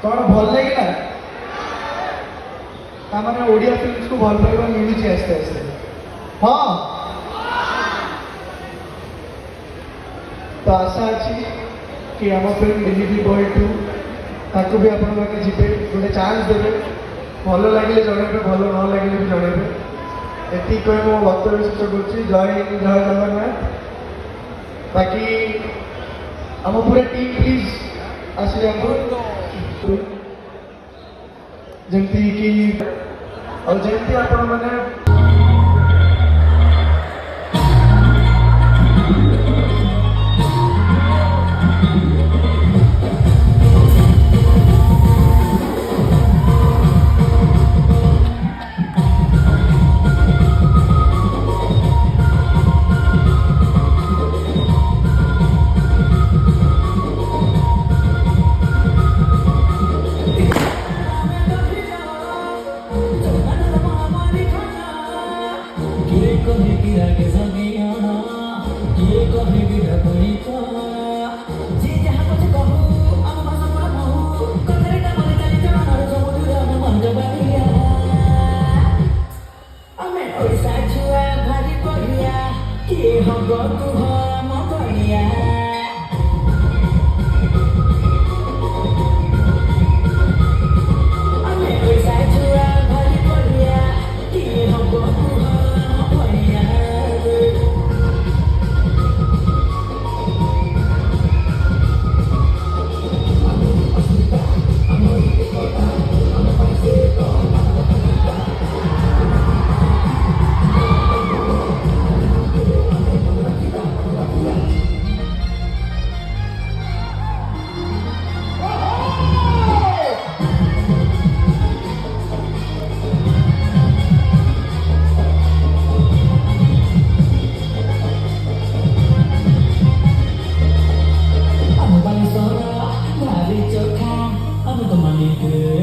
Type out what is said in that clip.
कौन भल लगे ताମାନେ ଓଡ଼ିଆ ଫିଲ୍ମକୁ ଭଲ ପାଇବା ମିଳୁଛି ଆସ୍ତେ ଆସ୍ତେ। ହଁ ତ ଆଶା ଅଛି कि आम फिल्म डिलीवरी बॉय 2 ताको भी आपण मैंने जीवे गोटे चान्स देवे भल लगे जनइबे भल न लगे भी जनइबे एति कह मो वक्तव्य शेष करुच्ची। जय हिंद जय जगन्नाथ। बाकी आम पूरा टीम प्लीज आसिए जमती कि और जमती आपण मैंने I'm the money.